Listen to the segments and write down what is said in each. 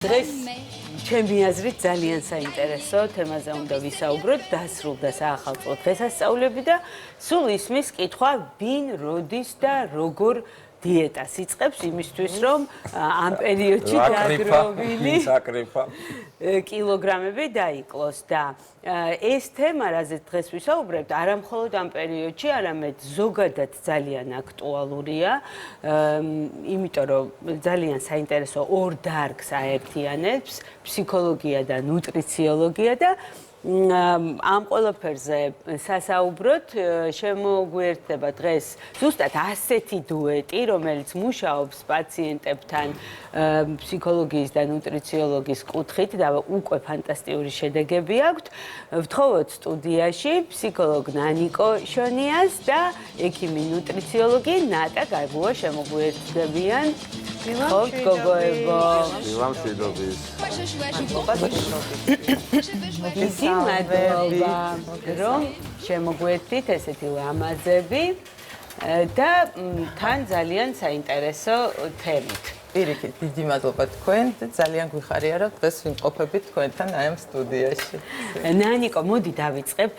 დღეს ჩემი აზრით ძალიან საინტერესო თემაზე უნდა ვისაუბროთ. დასრულდა საახალწლო დღესასწაულები და სულ ისმის კითხვა, ვინ, როდის და როგორ დიეტას იწყებს იმისთვის, რომ ამ პერიოდში დაგროვილი კილოგრამები დაიკლოს და ეს თემა, რაზეც დღეს ვისაუბრებთ, არა მხოლოდ ამ პერიოდში, არამედ ზოგადად ძალიან აქტუალურია, იმიტომ რომ ძალიან საინტერესო ორ დარგს აერთიანებს, ფსიქოლოგია და ნუტრიციოლოგია და ამ ყველაფერზე სასაუბროთ შემოგვიერთდება დღეს ზუსტად ასეთი დუეტი, რომელიც მუშაობს პაციენტებთან ფსიქოლოგიის და ნუტრიციოლოგიის კუთხით და უკვე ფანტასტიკური შედეგები აქვთ. ვთხოვოთ სტუდიაში ფსიქოლოგ ნანიკო შონიას და ექიმი ნუტრიციოლოგი ნატა გაგუა შემოგვიერთდებიან. ხოვთ გოგოებო. მშვიდობის. მადლობა, რომ შემოგვერთით ესეთი ლამაზები და თან ძალიან საინტერესო თემით. პირიქით, დიდი მადლობა თქვენ და ძალიან გვიხარია, რომ დღეს ვიმყოფებით თქვენთან აი ამ სტუდიაში. ნანიკო, მოდი დავიწყებ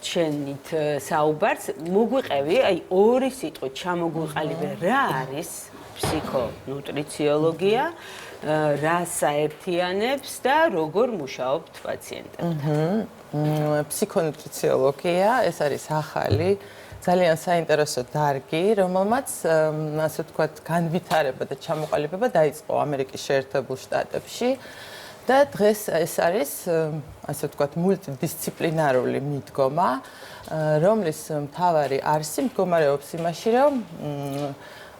შენით საუბარს. მოგვიყევი, აი ორი სიტყვით ჩამოგვიყალიბე, რა არის ფსიქონუტრიციოლოგია, რა საერთიანებს და როგორ მუშაობთ პაციენტებთან. ფსიქონუტრიციოლოგია, ეს არის ახალი, ძალიან საინტერესო დარგი, რომელმაც, ასე ვთქვათ, განვითარება და ჩამოყალიბება დაიწყო ამერიკის შეერთებულ შტატებში და დღეს ეს არის, ასე ვთქვათ, მულტიდისციპლინარული მიდგომა, რომლის მთავარი არსი მდგომარეობს იმაში, რომ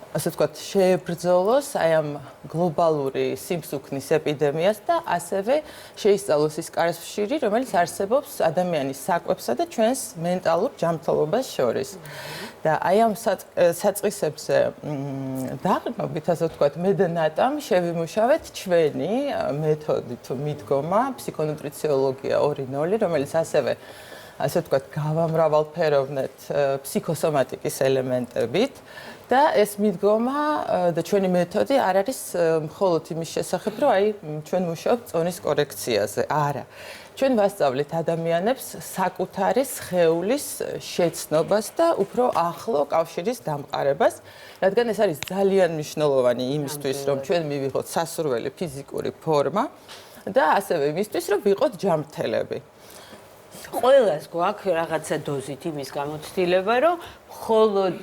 ასე ვთქვათ, შეებრძოლოს აი ამ გლობალური სიმსუქნის ეპიდემიას და ასევე შეისწავლოს ის კავშირი, რომელიც არსებობს ადამიანის საკვებსა და ჩვენს მენტალურ ჯანმრთელობას შორის. და აი ამ საწყისებზე დაყრდნობით, ასე ვთქვათ, მე და ნატამ შევიმუშავეთ ჩვენი მეთოდით მიდგომა ფსიქონუტრიციოლოგია 2.0, რომელიც ასევე ასე ვთქვათ, გავამრავალფეროვნეთ ფსიქოსომატიკის ელემენტებით. და ეს მიდგომა და ჩვენი მეთოდი არ არის მხოლოდ იმის შესახებ, რომ აი ჩვენ მუშაობთ წონის კორექციაზე. არა. ჩვენ ვასწავლეთ ადამიანებს საკუთარი სხეულის შეცნობას და უფრო ახლო კავშირის დამყარებას, რადგან ეს არის ძალიან მნიშვნელოვანი იმისთვის, რომ ჩვენ მივიღოთ სასურველი ფიზიკური ფორმა და ასევე იმისთვის, რომ ვიყოთ ჯანმრთელები. ყველას გვაქვს რაღაცა დოზით იმის გამოცდილება, რომ მხოლოდ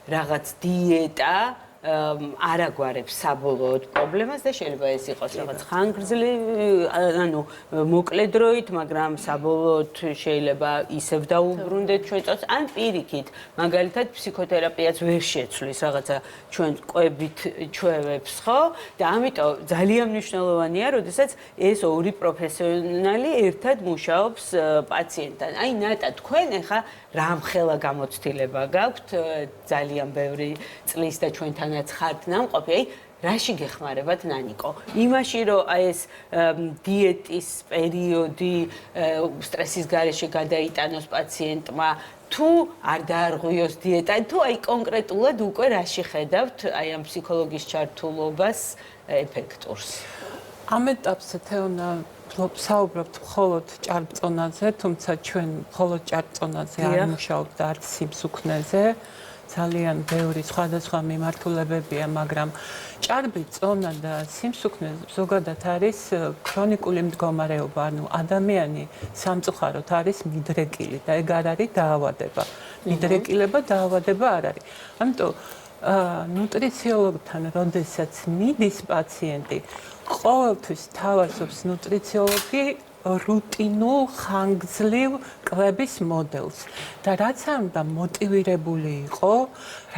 რაღაც დიეტა არ აგვარებს საბოლოოდ პრობლემას და შეიძლება ეს იყოს რაღაც ხანგრძლივი, ანუ მოკლე დროით, მაგრამ საბოლოოდ შეიძლება ისევ დაუბრუნდეთ ჩვენ წელს, ან პირიქით, მაგალითად ფსიქოთერაპიაც ვერ შეცვლის რაღაცა ჩვენ კვებით ჩვევებს, ხო? და ამიტომ ძალიან მნიშვნელოვანია, როდესაც ეს ორი პროფესიონალი ერთად მუშაობს პაციენტთან. აი ნატა, თქვენ ახლა რამხელა გამოცდილება გაქვთ ძალიან ბევრი წლის და ჩვენთანაც ხართ ნამყოფი, აი რაში გეხმარებათ ნანიკო? იმაში, რომ აი ეს დიეტის პერიოდი სტრესის გარეშე გადაიტანოს პაციენტმა, თუ არ დაარღვიოს დიეტა, თუ აი კონკრეტულად უკვე რაში ხედავთ აი ამ ფსიქოლოგის ჩართულობას ეფექტურს? ამ ეტაპზე თეონა საუბრობთ მხოლოდ ჭარბწონაზე, თუმცა ჩვენ მხოლოდ ჭარბწონაზე არ მუშაობთ და არც სიმსუქნეზე. ძალიან ბევრი სხვადასხვა მიმართულებებია, მაგრამ ჭარბი წონა და სიმსუქნე ზოგადად არის ქრონიკული მდგომარეობა, ანუ ადამიანი სამწუხაროდ არის მიდრეკილი და ეგ არ არის დაავადება. მიდრეკილება დაავადება არ არის. ამიტომ ნუტრიციოლოგთან როდესაც მიდის პაციენტი, ყოველთვის თავაზობს ნუტრიციოლოგი რუტინულ ხანგრძლივ კვების მოდელს და რაც არ უნდა მოტივირებული იყო,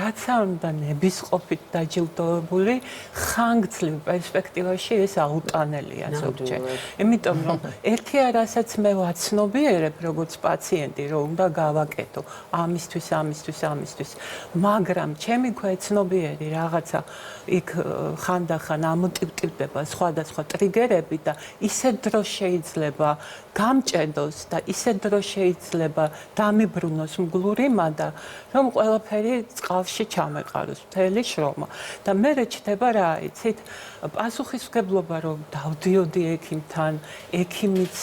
რაც არ უნდა ნებისყოფით დაჯილდოებული, ხანგრძლივ პერსპექტივაში ეს აუტანელია ზოგჯერ. იმიტომ რომ ერთი რასაც მე ვაცნობიერებ როგორც პაციენტი, რომ უნდა გავაკეთო ამისთვის, მაგრამ ჩემი ქვეცნობიერი რაღაცა იქ ხანდახან ამოტივტივდება სხვადასხვა ტრიგერები და ისე დრო შეიძლება შეიძლება გამჭედოს და ისე დრო შეიძლება დამიბრუნოს მგლური მადა, რომ ყველაფერი წყალში ჩამეყაროს, მთელი შრომა. და მე რჩება რა, იცით, პასუხისმგებლობა რომ დავდიოდი ექიმთან, ექიმიც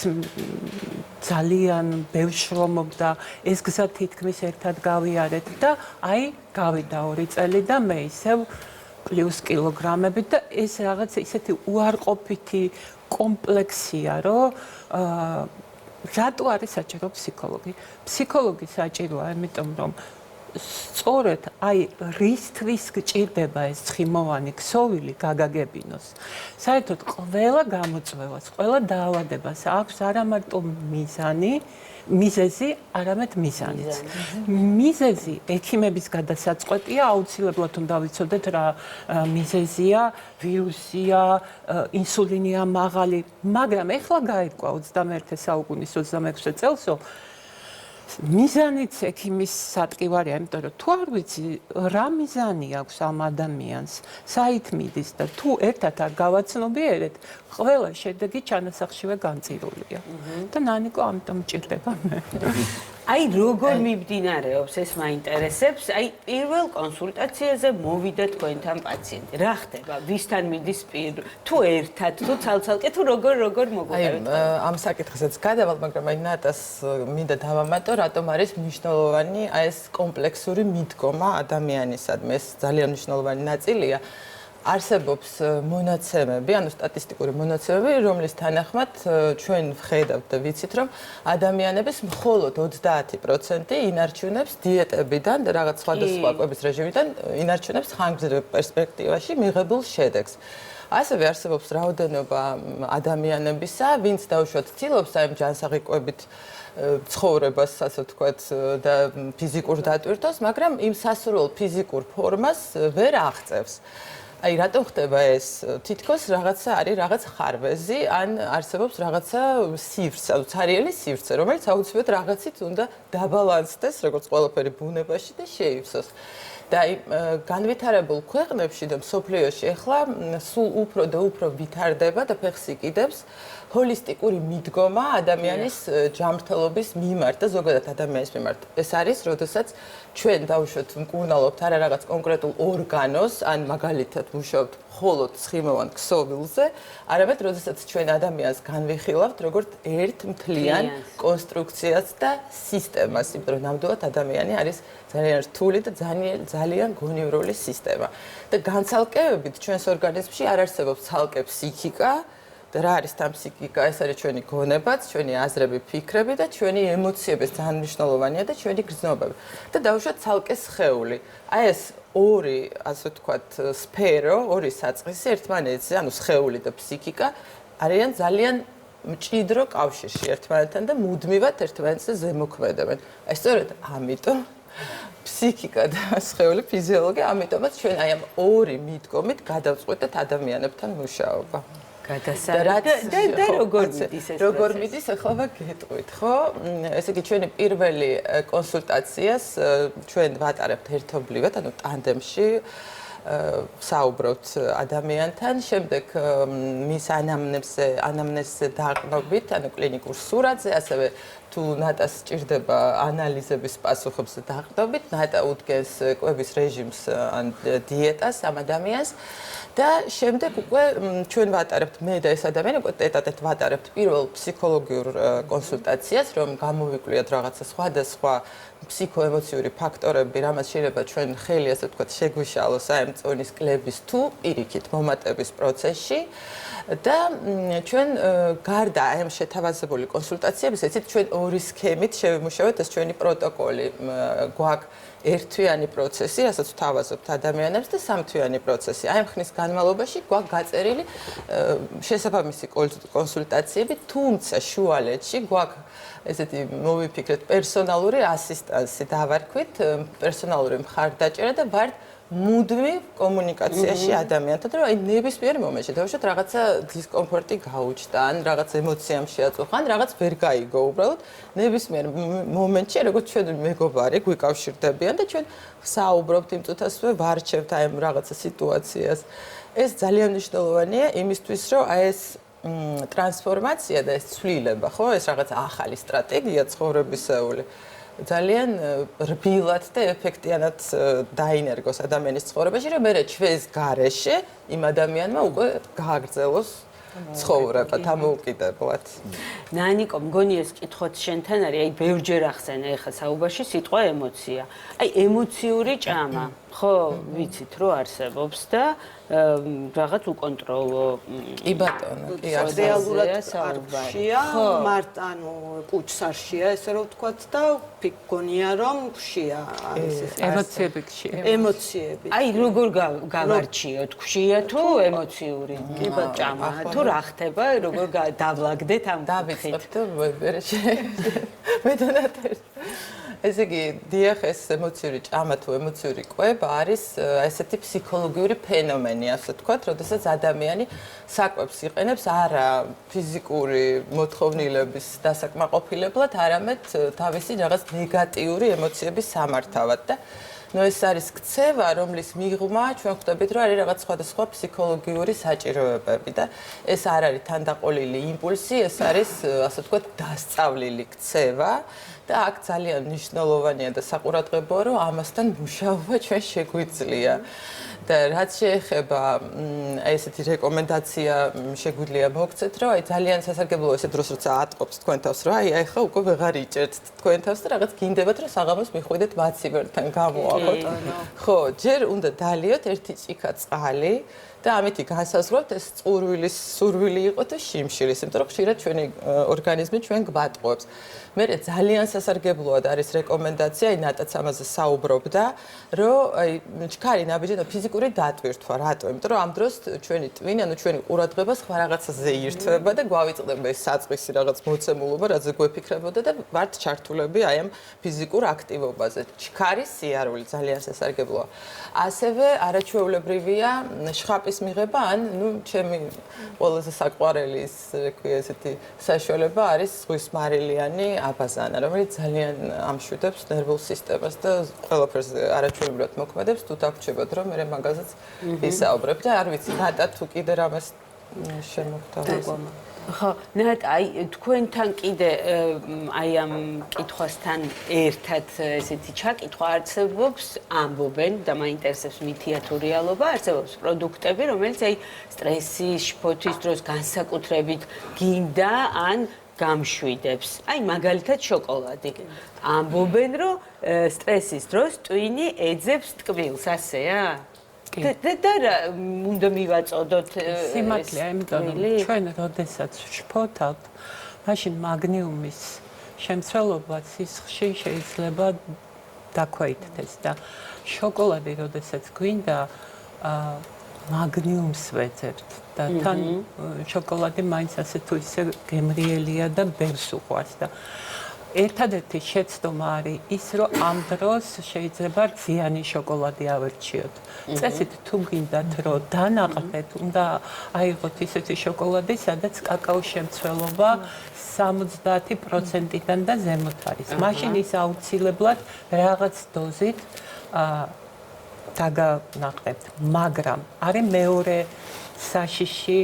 ძალიან ბევრ შრომობდა, ეს გზა თითქმის ერთად გავიარეთ და აი გავიდა 2 წელი და მე ისევ პლუს კილოგრამები და ეს რაღაც ისეთი უარყოფითი კომპლექსია, რომ რატო არის საჭირო ფსიქოლოგი? ფსიქოლოგი საჭიროა, იმიტომ რომ სწორედ აი რისთვის გჭირდება ეს ცხიმოვანი ქსოვილი გაგაგებინოს. საერთოდ ყველა გამოწვევას, ყველა დაავადებას აქვს არა მარტო მიზეზი, არამედ მიზანიც. მიზეზი ექიმების გადასაწყვეტია, აუცილებლად უნდა ვიცოდეთ რა მიზეზია, ვირუსია, ინსულინია მაღალი, მაგრამ ეხლა გაირკვა 21 საუკუნის 26 წელსო მიზანიც ექიმის სატყივარია, იმიტომ რომ თუ არ ვიცი რა მიზანი აქვს ამ ადამიანს, საით მიდის და თუ ერთად არ გავაცნობიერეთ, ყველა შედეგი ჩანასახშივე განწირულია. და ნანიკო ამიტომ მჭირდება მე. აი როგორ მიმდინარეობს ეს მაინტერესებს, აი პირველ კონსულტაციაზე მოვიდა თქვენთან პაციენტი. რა ხდება? ვისთან მიდის თუ ერთად, თუ ცალ-ცალკე, თუ როგორ მოგყვებით? ამ საკითხსაც გადავალ, მაგრამ აი ნატას მინდა დავამატო, რატომ არის მნიშვნელოვანი აი ეს კომპლექსური მიდგომა ადამიანისადმი. ეს ძალიან მნიშვნელოვანი ნაწილია. არსებობს მონაცემები, ანუ სტატისტიკური მონაცემები, რომლის თანახმად ჩვენ ვხედავთ და ვიცით, რომ ადამიანების მხოლოდ 30% ინარჩუნებს დიეტებიდან და რაღაც სხვადასხვა კვების რეჟიმიდან ინარჩუნებს ხანგრძლივ პერსპექტივაში მიღებულ შედეგს. ასევე არსებობს რაოდენობა ადამიანებისა, ვინც დაუშვათ ცდილობს აი ჯანსაღი კვებით ცხოვრებას, ასე ვთქვათ, და ფიზიკურ დატვირთვას, მაგრამ იმ სასურველ ფიზიკურ ფორმას ვერ აღწევს. აი რატომ ხდება ეს? თითქოს რაღაცა არის რაღაც ხარვეზი, ან არსებობს რაღაცა სივრცე, ცარიელი სივრცე, რომელიც აუცილებლად რაღაცით უნდა დაბალანსდეს, როგორც ყველაფერი ბუნებაში და შეივსოს. და აი განვითარებულ ქვეყნებში და მსოფლიოში ახლა სულ უფრო და უფრო ვითარდება და ფეხს იკიდებს ჰოლისტიკური მიდგომა ადამიანის ჯანმრთელობის მიმართ და ზოგადად ადამიანის მიმართ. ეს არის, როდესაც ჩვენ დავუშვათ მკურნალობთ არა რაღაც კონკრეტულ ორგანოს, ან მაგალითად მუშაობთ მხოლოდ ცხიმოვან ქსოვილზე, არამედ როდესაც ჩვენ ადამიანს განვიხილავთ როგორც ერთ მთლიან კონსტრუქციას და სისტემას, იმიტომ რომ ნამდვილად ადამიანი არის ძალიან რთული და ძალიან გონივრული სისტემა. და განცალკევებით ჩვენს ორგანიზმში არ არსებობს ცალკე ფსიქიკა და რა არის თან ფსიქიკა? ეს არის ჩვენი გონებაც, ჩვენი აზრები, ფიქრები და ჩვენი ემოციები, ძალიან მნიშვნელოვანია და ჩვენი გრძნობები. და დავუშვათ ცალკე სხეული. აი ეს ორი, ასე ვთქვათ, სფერო, ორი საწყისი ერთმანეთზე, ანუ სხეული და ფსიქიკა არიან ძალიან მჭიდრო კავშირში ერთმანეთთან და მუდმივად ერთმანეთზე ზემოქმედებენ. აი სწორედ ამიტომ ფსიქიკა და სხეული ფიზიოლოგია, ამიტომაც ჩვენ აი ამ ორი მიდგომით გადავწყვეტეთ ადამიანებთან მუშაობა. და როგორ მიდის ახლა გეტყვით, ხო? ესე იგი ჩვენი პირველი კონსულტაციას ჩვენ ვატარებთ ერთობლივად, ანუ ტანდემში საუბრობთ ადამიანთან, შემდეგ მის ანამნეზზე დაყრდნობით, ანუ კლინიკურ სურათზე, ასევე თუ ნატას სჭირდება ანალიზების პასუხებზე დაყრდნობით, ნატა უდგენს კვების რეჟიმს ან დიეტას ამ ადამიანს და შემდეგ უკვე ჩვენ ვატარებთ მე და ეს ადამიანი უკვე ტეტ-ა-ტეტ ვატარებთ პირველ ფსიქოლოგიურ კონსულტაციას, რომ გამოვიკვლიოთ რაღაცა სხვადასხვა ფსიქოემოციური ფაქტორები, რამაც შეიძლება ჩვენ ხელი, ასე ვთქვათ, შეგვიშალოს აი ამ წონის კლების თუ პირიქით მომატების პროცესში და ჩვენ გარდა აი ამ შეთავაზებული კონსულტაციების, ეცით ჩვენ ორი სქემით შევიმუშავეთ ეს ჩვენი პროტოკოლი. გვაქვს ერთთვიანი პროცესი, რასაც ვთავაზობთ ადამიანებს და სამთვიანი პროცესი. აი ამ ხნის განმავლობაში გვაქვს გაწერილი შესაბამისი კონსულტაციები, თუმცა შუალედში გვაქვს ესეთი მოვიფიქრეთ პერსონალური ასისტანსი დავარქვით, პერსონალური მხარდაჭერა და ვართ მუდმივ კომუნიკაციაში ადამიანთან, რომ აი ნებისმიერ მომენტში დავუშვათ რაღაცა დისკომფორტი გაუჩნდა, ან რაღაც ემოციამ შეაწუხა, ან რაღაც ვერ გაიგო უბრალოდ ნებისმიერ მომენტში, როგორც ჩვენ მეგობარი გვიკავშირდებიან და ჩვენ საუბრობთ იმ წუთასვე ვარჩევთ აი რაღაცა სიტუაციას. ეს ძალიან მნიშვნელოვანია იმისთვის, რომ აი ეს ტრანსფორმაცია და ეს ცვლილება, ხო, ეს რაღაც ახალი სტრატეგია ცხოვრებისეული ძალიან რბილად და ეფექტიანად დაინერგოს ადამიანის ცხოვრებაში, რომ მე ჩვენს გარეშე იმ ადამიანმა უკვე გააგრძელოს ცხოვრება დამოუკიდებლად. ნანიკო, მგონი ეს კითხოთ შენთან არის, აი ბევრჯერ ახსენე ახლა საუბარში სიტყვა ემოცია. აი ემოციური ჭამა, ხო, ვიცით რომ არსებობს და რაღაც უკონტროლო კი ბატონო, კი რეალურად არშია, მართ ანუ კუჩს არშია, ესე რომ ვთქვათ და გონია რომ ხშია არის ეს ემოციები ხშია. ემოციები. აი როგორ გავარჩიოთ, ხშია თუ ემოციური ჭამა, თუ რა ხდება, როგორ დავლაგდეთ ამ დავიწყებთ მეტანათერ. ესე იგი, დიახ, ეს ემოციური ჭამა თუ ემოციური კვება არის ესეთი ფსიქოლოგიური ფენომენი, ასე ვთქვათ, როდესაც ადამიანი საკვებს იყენებს არა ფიზიკური მოთხოვნილების დასაკმაყოფილებლად, არამედ თავისი რაღაც ნეგატიური ემოციების სამართავად და ეს არის ქცევა, რომლის მიღმა ჩვენ ხვდებით, რომ არის რაღაც სხვადასხვა ფსიქოლოგიური საჭიროებები და ეს არ არის თანდაყოლილი იმპულსი, ეს არის, ასე ვთქვათ, დასწავლილი ქცევა და აქ ძალიან მნიშვნელოვანია და საყურადღებოა, რომ ამასთან მუშაობა ჩვენ შეგვიძლია. და რაც შეეხება ესეთი რეკომენდაცია შეგვიძლია მოგცეთ, რომ აი ძალიან სასარგებლოა ესე დროს როცა ატყობს თქვენ თავს, რომ აი ახლა უკვე ვეღარ იჭერთ თქვენ თავს და რაღაც გინდებათ, რომ საღამოს მიხვიდეთ მაცივერთან გამოაყოთ. ხო, ჯერ უნდა დალიოთ ერთი ჭიქა წყალი და ამითი განსაზღვრავთ ეს წურვილის სურვილი იყო თუ შიმშილის, იმიტომ რომ ხშირად ჩვენი ორგანიზმი ჩვენ გვატყუებს. მე ძალიან სასარგებლოა და არის რეკომენდაცია, აი ნატაც ამაზე საუბრობდა, რომ აი ჩქარი ნაბიჯი და ფიზიკური დატვირთვა, რატო? იმიტომ რომ ამ დროს ჩვენი ტვინი, ანუ ჩვენი ყურადღება სხვა რაღაცაზე ირთვება და გვავიწყდება ეს საწყისი რაღაც მოცემულობა, რაც გვეფიქრებოდა და ვართ ჩართულები აი ამ ფიზიკურ აქტივობაზე. ჩქარის სიარული ძალიან სასარგებლოა. ასევე არაჩვეულებრივია შხაპის მიღება, ან ჩემი ყველაზე საყვარელი ის ქვია ესეთი საშუალება არის ზღვის მარილიანი აბაზანა, რომელიც ძალიან ამშვიდებს ნერვულ სისტემას და ყველაფერს არაჩვეულებრივად მოქმედებს, თუ დაგვრჩებათ, რომ მე მაგაზეც ვისაუბრებ და არ ვიცი, ნატა თუ კიდე რამეს შემოგთავაზა. ხო, ნატა, აი თქვენთან კიდე აი ამ კითხვასთან ერთად ესეთი ჩაკითხვა არსებობს, ამბობენ და მაინტერესებს მითია თუ რეალობა, არსებობს პროდუქტები, რომელიც აი სტრესის, შფოთის დროს განსაკუთრებით გინდა ან გამშვიდებს. აი მაგალითად შოკოლადი. ამბობენ, რომ სტრესის დროს ტვინი ეძებს ტკბილს, ასეა? და უნდა მივაწოდოთ სიმართლეა, იმიტომ რომ ჩვენ როდესაც შფოთავთ, მაშინ მაგნიუმის შემცველობა სისხლში შეიძლება დაქვეითდეს და შოკოლადი როდესაც გვინდა მაგნიუმს ვეძებთ და თან შოკოლადი მაინც ასე თუ ისე გემრიელია და ბევრს უყვარს და ერთადერთი შეცდომა არის ის, რომ ამ დროს შეიძლება ძიანი შოკოლადი ავერჩიოთ. წესით თუ გინდათ, რომ დანაყდეთ, უნდა აიღოთ ისეთი შოკოლადი, სადაც კაკაოს შემცველობა 70%-დან და ზემოთ არის. მაშინ ის აუცილებლად რაღაც დოზით დაგანახებთ, მაგრამ არის მეორე საშიში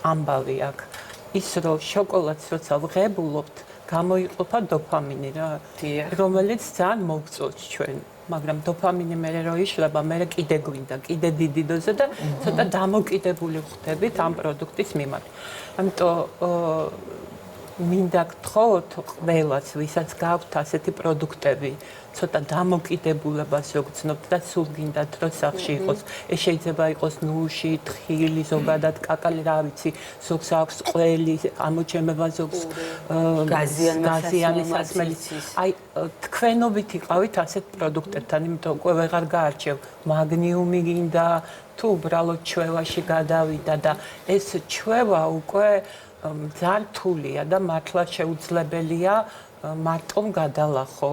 ამბავი აქ. ის რომ შოკოლადს როცა ვღებულობთ, გამოიყოფა დოფამინი რა, რომელიც ძალიან მოგწონს ჩვენ, მაგრამ დოფამინი მერე რო იშლება, მერე კიდე გვინდა, კიდე დიდი დოზა და ცოტა დამოკიდებული ხდებით ამ პროდუქტის მიმართ. ამიტომ მინდა გთხოვოთ ყველას, ვისაც გაქვთ ასეთი პროდუქტები, ცოტა დამოკიდებულებას შეგრძნობთ და სულ გინდათ, რომ სახში იყოს. ეს შეიძლება იყოს ნუში, თხილი, ზოგადად კაკალი, რა ვიცი, ზოგს აქვს ყველი, ამოჩემება ზოგს გაზიანი სასმელი. აი, თქვენობით იყავით ასეთ პროდუქტებთან, იმიტომ უკვე ვეღარ გაარჩევ, მაგნიუმი გინდა, თუ უბრალოდ ჩვევაში გადავიდა და ეს ჩვევა უკვე ძალიან რთულია და მართლა შეუძლებელია მარტომ გადალახო,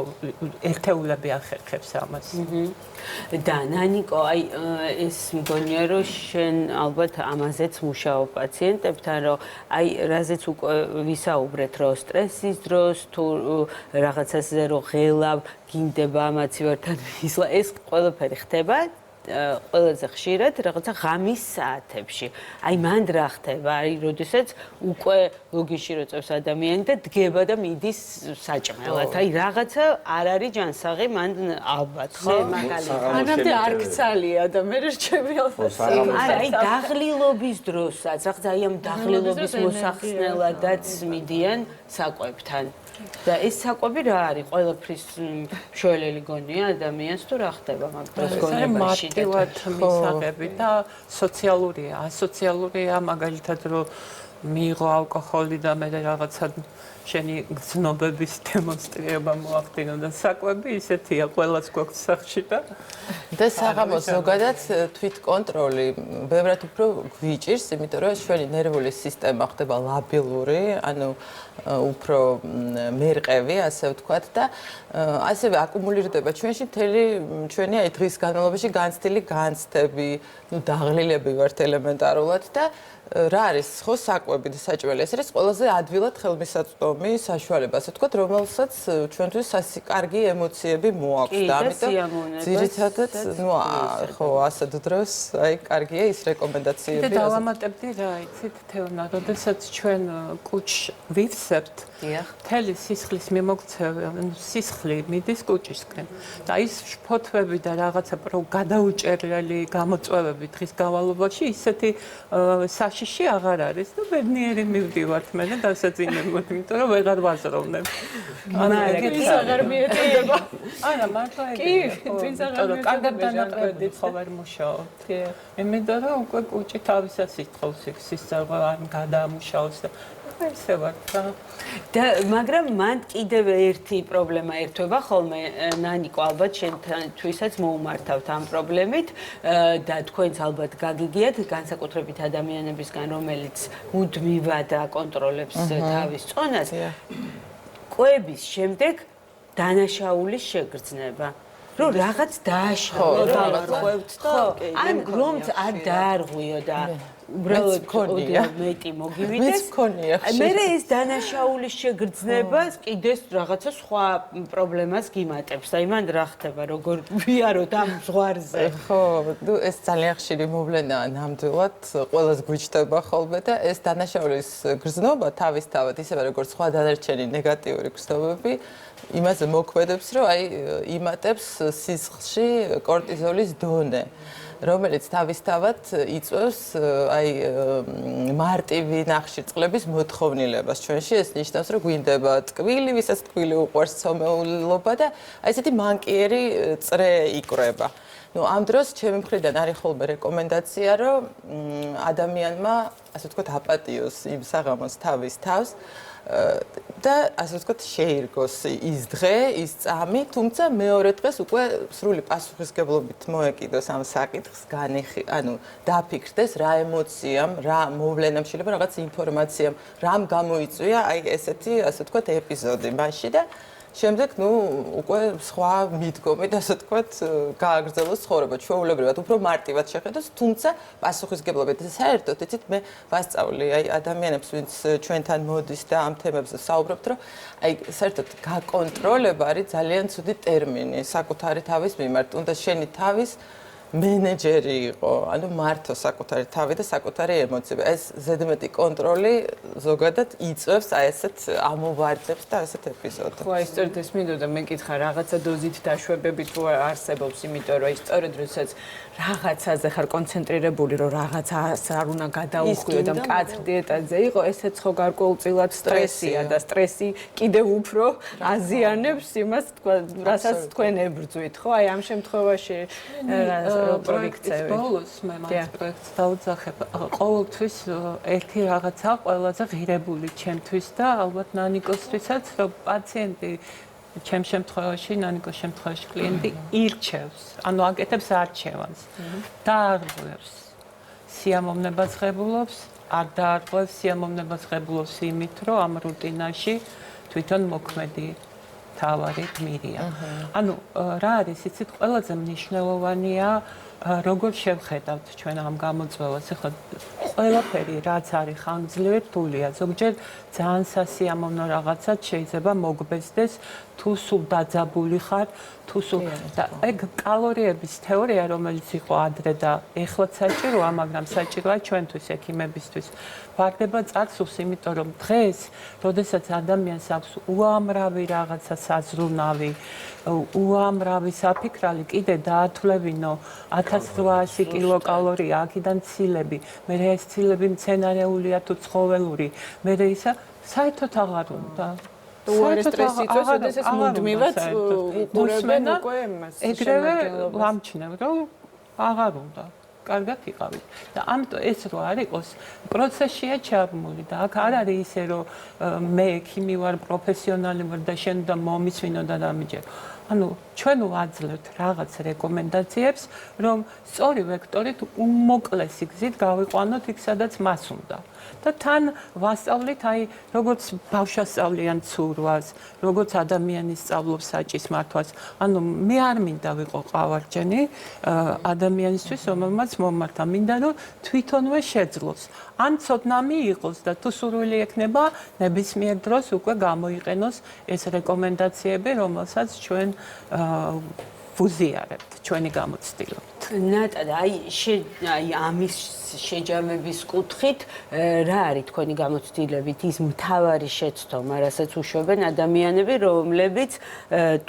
ერთეულები ახერხებს ამას. და ნანიკო, აი ეს მგონია, რომ შენ ალბათ ამაზეც მუშაობ პაციენტებთან, რომ აი რაზეც უკვე ვისაუბრეთ, რომ სტრესის დროს თუ რაღაცაზე რომ ღელავ, გინდება მაცივერთან ისლა, ეს ყველაფერი ხდება ყველაზე ხშირად რაღაცა ღამის საათებში. აი მანდ რა ხდება? აი როდესაც უკვე ლოგიში როწევს ადამიანი და დგება და მიდის საჭმელად. აი რაღაცა არ არის ჯანსაღი მანდ ალბათ, ხო? ანამდე არ გცალია და მე რჩები ალბათ. აი დაღლილობის დროსაც, ახლა აი ამ დაღლილობის მოსახსნელადაც მიდიან საკვებთან. და ეს საკვები რა არის? ყველაფრის მშველელი გონია ადამიანს თუ რა ხდება მაგ დროს გონებაში? მარტივად მისაღები და სოციალურია, ასოციალურია, მაგალითად რომ მიიღო ალკოჰოლი და მე რაღაცა შენი გზნობების დემონსტრირება მოახდინო და საკვები ისეთია ყველას გვაქვს სახში და საღამოს ზოგადად თვითკონტროლი ბევრად უფრო გვიჭირს, იმიტომ რომ ჩვენი ნერვული სისტემა ხდება ლაბილური, ანუ უფრო მერყევი, ასე ვთქვათ და ასევე აკუმულირდება ჩვენში მთელი ჩვენი აი დღის განმავლობაში განცდილი განცდები, დაღლილები ვართ ელემენტარულად და რა არის ხო საკვები და საჭმელი ეს არის ყველაზე ადვილად ხელმისაწვდომი საშუალება ასე ვთქვათ რომელსაც ჩვენთვის კარგი ემოციები მოაქვს და ამიტომ ძირითადად ნუ ხო ასეთ დროს აი კარგია ის რეკომენდაციები და დავამატებდი რა იცით თეონა როდესაც ჩვენ კუჩს ვივსებთ მთელი სისხლის მიმოქცევა სისხლი მიდის კუჩისკენ და ის შფოთვები და რაღაცა გადაუჭერელი გამოწვევები დღის განმავლობაში ისეთი საშიში აღარ არის და ბედნიერი მივდივართ მე და დასაძინებლად, იმიტომ რომ ვეღარ ვაზროვნებ. არა, ის აღარ მიეწოდება. არა, მართლა კი, ვინც აღარ მიეწოდება. კარგად დანაკლებით ხო ვერ მუშაობთ. იმიტომ რომ უკვე კუჭი თავისას ითხოვს სისწრაფე ან გადაამუშავოს და ესე ვარ და მაგრამ მან კიდევ ერთი პრობლემა ერთვება ხოლმე ნანიკო ალბათ შენთვისაც მოუმართავთ ამ პრობლემით და თქვენც ალბათ გაგიგიათ განსაკუთრებით ადამიანებისგან რომელიც მუდმივად აკონტროლებს თავის წონას კვების შემდეგ დანაშაულის შეგრძნება რომ რაღაც დააშავოთ ხო ან რომც არ დაარღვიო და უბრალოდ მეტი მოგივიდეს. მე ეს დანაშაულის შეგრძნებას კიდეს რაღაცა სხვა პრობლემას გიმატებს. აი მან რა ხდება, როგორ ვიაროთ ამ ზღვარზე. ხო, ეს ძალიან ხშირი მოვლენაა ნამდვილად, ყველას გვიჩნდება ხოლმე და ეს დანაშაულის გრძნობა თავისთავად ისევე როგორც სხვა დანარჩენი ნეგატიური გრძნობები იმაზე მოქმედებს, რომ აი იმატებს სისხლში კორტიზოლის დონე. რომელიც თავისთავად იწვევს აი მარტივი ნახშირწყლების მოთხოვნილებას ჩვენში ეს ნიშნავს რომ გვინდება ტკბილი ვისაც ტკბილი უყვარს ცომეულობა და აი ესეთი მანკიერი წრე იკვრება ну ამ დროს ჩემი მხრიდან არის ხოლმე რეკომენდაცია რომ ადამიანმა ასე ვთქვათ აპატიოს იმ საღამოს თავის თავს და ასე ვთქვათ შეირგოს ის დღე, ის წამი, თუმცა მეორე დღეს უკვე სრული პასუხისგებლობით მოეკიდოს ამ საკითხს, ანუ დაფიქრდეს რა ემოციამ, რა მოვლენამ შეიძლება რაღაც ინფორმაციამ, რამ გამოიწვია აი ესეთი ასე ვთქვათ ეპიზოდი მასში და შემდეგ ნუ უკვე სხვა მიდგომით ასე ვთქვათ გააგრძელოს ცხოვრება ჩვეულებრივად უფრო მარტივად შეხედოს თუმცა პასუხისგებლობით საერთოდ იცით მე ვასწავლი აი ადამიანებს ვინც ჩვენთან მოდის და ამ თემებზე საუბრობთ რომ აი საერთოდ გაკონტროლება არის ძალიან ცუდი ტერმინი საკუთარი თავის მიმართ უნდა შენი თავის მენეჯერი იყო, ანუ მართო საკუთარი თავი და საკუთარი ემოციები. ეს ზედმეტი კონტროლი ზოგადად იწვევს აი ესეთ ამოვარდებს და ესეთ ეპიზოდებს. ხო, ეს სწორედ ეს მინდოდა მეკითხა რაღაცა დოზით დაშვებები თუ არსებობს, იმიტომ რომ ის სწორედ როდესაც რაღაცაზე ხარ კონცენტრირებული, რომ რაღაცას არ უნდა გადაუხვიო და მკაცრ დიეტაზე იყო, ესეც ხო გარკვეულწილად სტრესია და სტრესი კიდევ უფრო აზიანებს იმას, რასაც თქვენ ებრძვით, ხო? აი ამ შემთხვევაში პროექტის ბოლოს მე მას პროექტს დავძახებ. ყოველთვის ერთი რაღაცა ყველაზე ღირებული ჩემთვის და ალბათ ნანიკოსთვისაც, რომ პაციენტი ჩემ შემთხვევაში, ნანიკოს შემთხვევაში კლიენტი ირჩევს, ანუ აკეთებს არჩევანს. დაარღვევს სიამოვნებას ღებულობს, არ დაარღვევს სიამოვნებას ღებულობს იმით, რომ ამ რუტინაში თვითონ მოქმედი თავარი გმირია. ანუ რა არის, იცით, ყველაზე მნიშვნელოვანია როგორ შევხედავთ ჩვენ ამ გამოწვევას. ეხლა ყველაფერი რაც არის ხანგრძლივი რთულია. ზოგჯერ ძალიან სასიამოვნო რაღაცაც შეიძლება მოგბესდეს თუ სულ დაძაბული ხარ, თუ სულ და ეგ კალორიების თეორია, რომელიც იყო ადრე და ეხლაც საჭიროა, მაგრამ საჭიროა ჩვენთვის ექიმებისთვის. ვარდება წარსულს, იმიტომ რომ დღეს, როდესაც ადამიანს აქვს უამრავი რაღაცა საზრუნავი, უამრავი საფიქრალი, კიდე დაათვლებინო 1800 კილოკალორია, აქედან ცილები, მე ეს ცილები მცენარეულია თუ ცხოველური, მე ისა საერთოდ აღარ უნდა. უარი სტრესი იწვევს, როდესაც მუდმივად უყურებენ უკვე იმას. ეგრევე ვამჩნევ, რომ აღარ უნდა. კარგად იყავით. და ამიტომ ეს რო არ იყოს, პროცესშია ჩაბმული და აქ არ არის ისე, რომ მე ექიმი ვარ, პროფესიონალი ვარ და შენ უნდა მომისვინო და დამიჯერო. ანუ ჩვენ ვაძლევთ რაღაც რეკომენდაციებს, რომ სწორი ვექტორით უმოკლესი გზით გავიყვანოთ იქ, სადაც მას უნდა. და თან ვასწავლით, აი, როგორც ბავშვს სწავლიან ცურვას, როგორც ადამიანი სწავლობს საჭის მართვას. ანუ მე არ მინდა ვიყო ყავარჯენი ადამიანისთვის, რომელმაც მომართა, მინდა რომ თვითონვე შეძლოს. ან ცოდნამი იყოს და თუ სურვილი ექნება, ნებისმიერ დროს უკვე გამოიყენოს ეს რეკომენდაციები, რომელსაც ჩვენ ვუზიარებთ, ჩვენი გამოცდილებით. ნატა, აი ამის შეჯამების კუთხით რა არის თქვენი გამოცდილებით ის მთავარი შეცდომა, რასაც უშვებენ ადამიანები, რომლებიც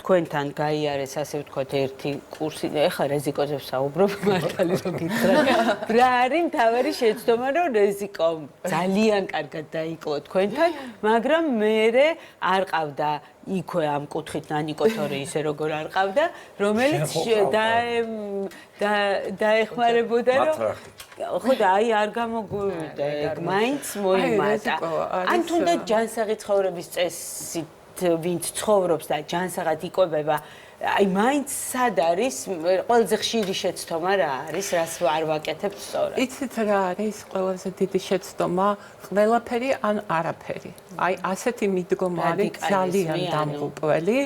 თქვენთან გაიარეს, ასე ვთქვათ, ერთი კურსი, ეხლა რეზიკოზე ვსაუბრობ, მართალი რომ გითხრათ. რა არის მთავარი შეცდომა, რომ რეზიკო ძალიან კარგად დაიკლო თქვენთან, მაგრამ მერე არ ყავდა იქვე ამ კუთხით ნანიკოთორი ისე როგორ არ ყავდა, რომელიც დაეხმარებოდა რომ ხო და აი არ გამოგვივიდა ეგ მაინც მოიმატა. ან თუნდაც ჯანსაღი ცხოვრების წესით ვინც ცხოვრობს და ჯანსაღად იკვებება, აი მაინც სად არის ყველაზე ხშირი შეცდომა რა არის, რას არ ვაკეთებთ სწორად? იცით რა არის ყველაზე დიდი შეცდომა? ყველაფერი ან არაფერი. აი ასეთი მიდგომა არის ძალიან დამღუპველი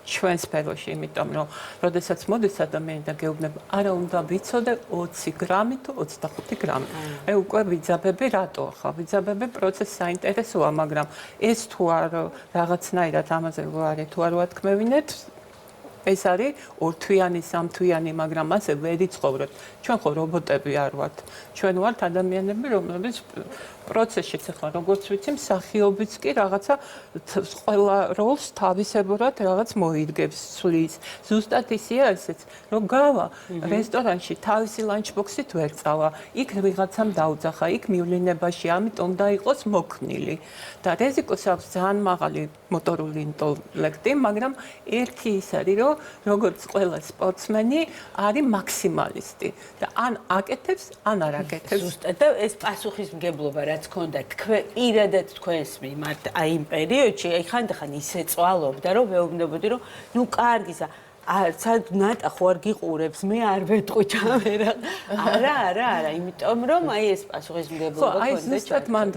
ჩვენ სფეროში, იმიტომ რომ როდესაც მოდის ადამიანი და გეუბნება, არა უნდა ვიცოდე 20 გრამი თუ 25 გრამი. მე უკვე ვიძაბები რატო ხა? ვიძაბები პროცესი საინტერესოა, მაგრამ ეს თუ არ რაღაცნაირად ამაზე ვარი თუ არ ვათქმევინეთ, ეს არის ორთვიანი, სამთვიანი, მაგრამ ასე ვერ იცხოვრებთ. ჩვენ ხო რობოტები არ ვართ. ჩვენ ვართ ადამიანები, რომლებიც პროცესშიც ახლა როგორც ვიცი, მსახიობიც კი რაღაცა ყველა როლს თავისებურად რაღაც მოიდგებს, ცვლის. ზუსტად ისეა ესეც, რომ გავა რესტორანში თავისი ლანჩბოქსით ვერ წავა, იქ ვიღაცამ დაუძახა, იქ მივლინებაში, ამიტომ და იყოს მოქნილი. და რეზიკოს აქვს ძალიან მაღალი მოტორული ინტელექტი, მაგრამ ერთი ის არის, რომ როგორც ყველა სპორტსმენი არის მაქსიმალისტი და ან აკეთებს, ან არ აკეთებს. ზუსტად და ეს პასუხისმგებლობა რაც ქონდა პირადად თქვენს მიმართ აი იმ პერიოდში, აი ხანდახან ისე წვალობდა, რომ მეუბნებოდი, რომ ნუ კარგისა, ნატა ხო არ გიყურებს, მე არ ვეტყვი ჩამერა. არა, იმიტომ რომ აი ეს პასუხისმგებლობა ქონდა. ხო, აი ზუსტად მან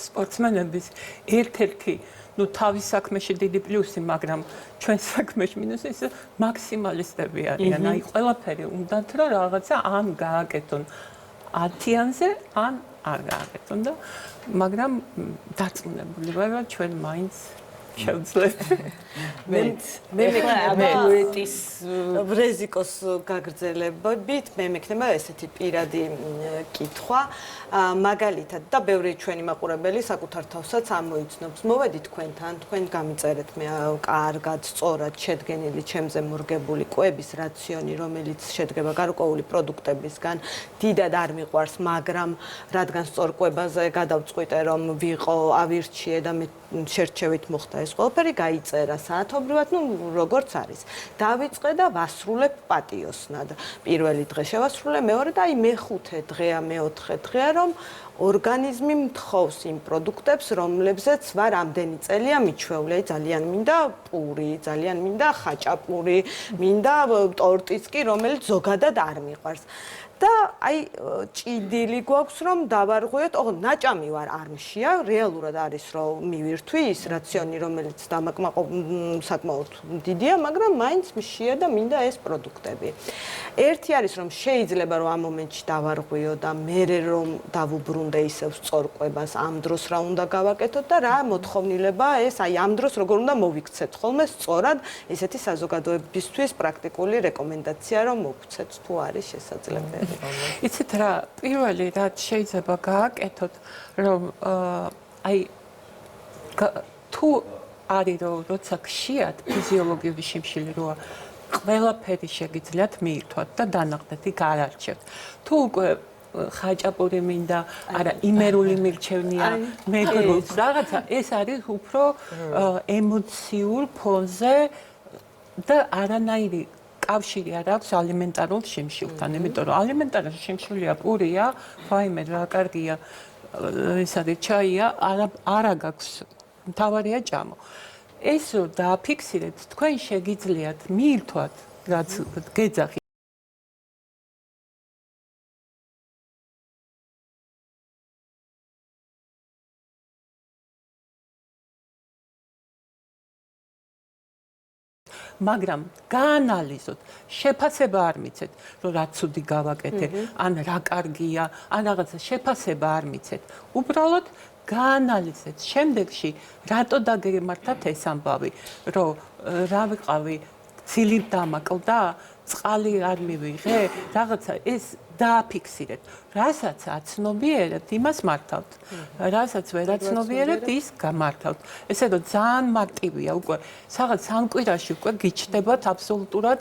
სპორტსმენების ერთ-ერთი ну თავის საქმეში დიდი პლუსი, მაგრამ ჩვენ საქმეში მინუსი ის მაქსიმალისტები არიან. აი ყველაფერი უნდათ რომ რაღაცა ან გააკეთონ 10-ზე, ან არ გააკეთონ და მაგრამ დარწმუნებული ვარ, რომ ჩვენ მაინც შევძლებთ. მე მეკნების რეზიკოს გაგრძელებებით მე მექნება ესეთი პირადი კითხვა, მაგალითად და ბევრი ჩვენი მაყურებელი საკუთარ თავსაც ამოიცნობს. მოვედით თქვენთან, თქვენ გამიწერეთ მე კარგად, სწორად შედგენილი ჩემზე მორგებული კვების რაციონი, რომელიც შედგება გარკვეული პროდუქტებისგან. დიდად არ მიყვარს, მაგრამ რადგან სწორ კვებაზე გადავწყვიტე, რომ ვიყო, ავირჩიე და მე შერჩევით მოხდა ეს ყველაფერი, გაიწერა საათობრივად, ну როგორც არის. დავიწყე და ვასრულებ პატიოსნად. პირველი დღე შევასრულე, მეორე და აი მეხუთე დღეა, მეოთხე დღეა, რომ ორგანიზმი მთხოვს იმ პროდუქტებს, რომლებზეც ვარ ამდენი წელია მიჩვეული. ძალიან მინდა პური, ძალიან მინდა ხაჭაპური, მინდა ტორტიც კი, რომელიც ზოგადად არ მიყვარს. და აი ჭიდილი გვაქვს რომ დავარღვიოთ, ოღონდ ნაჭამი ვარ არ მშია, რეალურად არის რომ მივირთვი ის რაციონი რომელიც საკმაოდ დიდია, მაგრამ მაინც მშია და მინდა ეს პროდუქტები. ერთი არის რომ შეიძლება რომ ამ მომენტში დავარღვიო და მერე რომ დავუბრუნდე ისევ სწორყვებას ამ დროს რა უნდა გავაკეთოთ და რა მოთხოვნილება ეს აი ამ დროს როგორ უნდა მოვიქცეთ ხოლმე სწორად ესეთი საზოგადოებისთვის პრაქტიკული რეკომენდაცია რომ მოგცეთ თუ არის შესაძლებელი. იცით რა, პირველი რაც შეიძლება გააკეთოთ, რომ აი თუ არის რომ როცა გშიათ ფიზიოლოგიური შიმშილი როა ყველაფერი შეგიძლიათ მიირთვათ და დანახდეთ იქ არ არჩევთ. თუ უკვე ხაჭაპური მინდა, არა იმერული მირჩევნია, მეგრულს რაღაცა, ეს არის უფრო ემოციურ ფონზე და არანაირი კავშირი არ აქვს ალიმენტარულ შიმშილთან, იმიტომ რომ ალიმენტარული შიმშილია პურია, ფაიმე რა კარგია, ეს არის ჩაია, არა გაქვს, მთავარია ჭამო. ეს რომ დააფიქსირეთ, თქვენ შეგიძლიათ მიირთვათ, რაც გეძახი მაგრამ გაანალიზოთ, შეფასება არ მიცეთ, რომ რა ცუდი გავაკეთე, ან რა კარგია, ან რაღაცა შეფასება არ მიცეთ. უბრალოდ გაანალიზეთ. შემდეგში რატო დაგემართათ ეს ამბავი, რომ რა ვიყავი, ცილი დამაკლდა, წყალი არ მივიღე, რაღაცა ეს დააფიქსირეთ. რასაც აცნობიერებთ, იმას მართავთ. რასაც ვერ აცნობიერებთ, ის გამართავთ. ესე რომ ძალიან მარტივია უკვე. სადღაც სამ კვირაში უკვე გიჩნდებათ აბსოლუტურად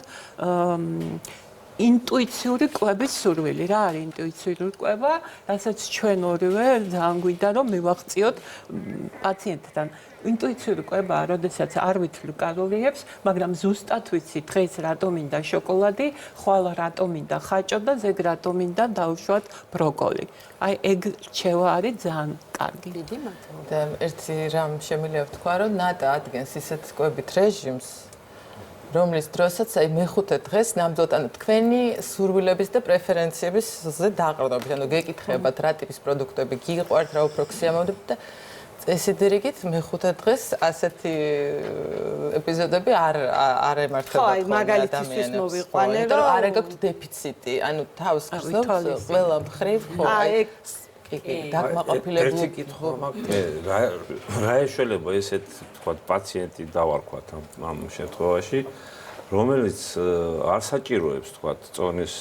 ინტუიციური კვების სურვილი. რა არის ინტუიციური კვება? რასაც ჩვენ ორივე ძალიან გვინდა რომ მივაღწიოთ პაციენტთან. ინტუიციური კვებაა, როდესაც არ ვითვლი კალორიებს, მაგრამ ზუსტად ვიცი დღეს რატომ მინდა შოკოლადი, ხვალ რატომ მინდა ხაჭო და ზეგ რატომ მინდა დავუშვათ ბროკოლი. აი ეგ რჩევა არის ძალიან კარგი. დიდი მადლობა. და ერთი რამ შემიძლია ვთქვა, რომ ნატა ადგენს ისეთ კვებით რეჟიმს, რომლის დროსაც აი მეხუთე დღეს ნამდვილად ანუ თქვენი სურვილების და პრეფერენციებისზე დაყრდნობით. ანუ გეკითხებათ რა ტიპის პროდუქტები გიყვართ, რა უფრო ქსიამოვნებთ და ესიდერიგით მეხუთე დღეს ასეთი ეპიზოდები არ ემართება ხო, აი მაგალითისთვის მოვიყვანე, რომ არ გაქვთ დეფიციტი, ანუ თავს გრძნობს ყველა მხრივ, ხო, აი კი, დაკმაყოფილებული. ერთი კითხვა მაქვს, რა ეშველება ესეთ, თქვათ, პაციენტი დავარქვათ ამ შემთხვევაში, რომელიც არ საჭიროებს, თქვათ, წონის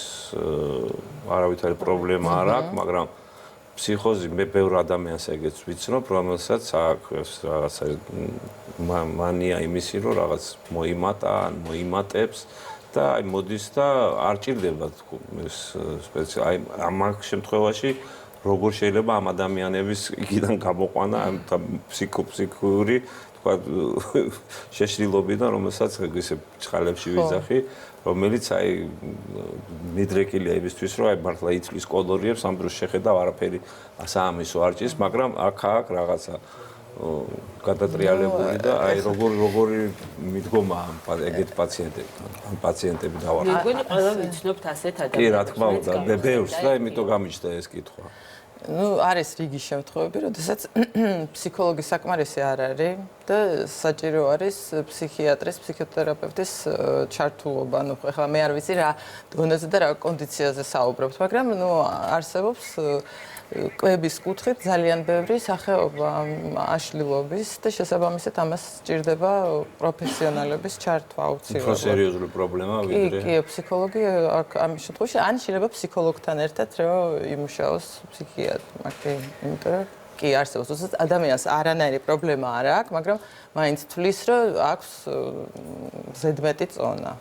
არავითარი პრობლემა არ აქვს, მაგრამ ფსიქოზი მე ბევრ ადამიანს ეგეც ვიცნობ, რომელსაც აქვს რაღაცა მანია იმისი, რომ რაღაც მოიმატა, ან მოიმატებს და აი მოდის და არ ჭირდება ეს სპეციალი აი ამ შემთხვევაში როგორ შეიძლება ამ ადამიანების იქიდან გამოყვანა ამ ფსიქოური თქვა შეშლილობიდან, რომელსაც ისე ჭხალებში ვიძახი, რომელიც აი მიდრეკილია იმისთვის, რომ აი მართლა იცვლის კოლორიებს, ამ დროს შეხედავ არაფერი საამისო არ ჭის, მაგრამ აქ რაღაცა გადატრიალებული და აი როგორი მიდგომა ეგეთ პაციენტებთან, ამ პაციენტები დავარქვათ. მეგონი ყველა ვიცნობთ ასეთ ადამიანებს. კი, რა თქმა უნდა, ბევრს და იმიტომ გამიჩნდა ეს კითხვა. ну არის რიგი შემთხვევები, როდესაც ფსიქოლოგი საკმარისი არ არის და საჭირო არის ფსიქიატრის, ფსიქოთერაპევტის ჩართულობა. ну ეხლა მე არ ვიცი რა დონეზე და რა კონდიციაზე საუბრობთ, მაგრამ ну არსებობს კვების კუთხით ძალიან ბევრი სახეობა აშლილობის და შესაბამისად ამას სჭირდება პროფესიონალების ჩართვა აუცილებლად. უფრო სერიოზული პრობლემაა ვიდრე. კი, ფსიქოლოგი ამ შემთხვევაში ან შეიძლება ფსიქოლოგთან ერთად რომ იმუშაოს ფსიქიატრი, იმიტომ რომ კი არსებობს, უბრალოდ ადამიანს არანაირი პრობლემა არ აქვს, მაგრამ მაინც თვლის რომ აქვს ზედმეტი წონა.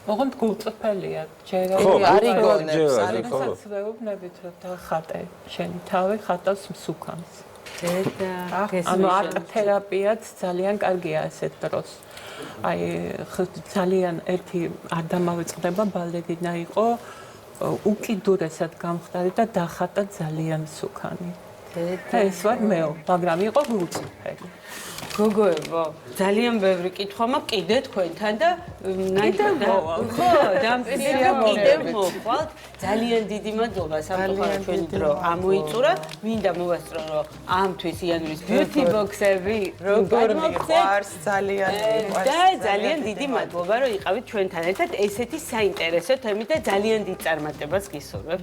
ოღონდ გულწრფელია, ჯერ არ იგონებს, არის ვეუბნებით რომ დახატე შენი თავი ხატავს მსუქანს. ანუ არტ-თერაპიაც ძალიან კარგია ასეთ დროს. აი ძალიან ერთი არ დამავიწყდება ბალერინა იყო, უკიდურესად გამხდარი და დახატა ძალიან მსუქანი. და ეს ვარ მეო, მაგრამ იყო გულწრფელი. გოგოებო, ძალიან ბევრი კითხვა მაქვს კიდე თქვენთან და ხო, დამწირია კიდევ მოხვალთ. ძალიან დიდი მადლობა სამწუხაროდ ჩვენი დრო ამოიწურა. მინდა მოვასწრო რომ ამთვის იანვრის beauty box-ები როგორ მიყვარს ძალიან მიყვარს. და ძალიან დიდი მადლობა რომ იყავით ჩვენთან ერთად ესეთი საინტერესო თემით და ძალიან დიდ წარმატებას გისურვებ.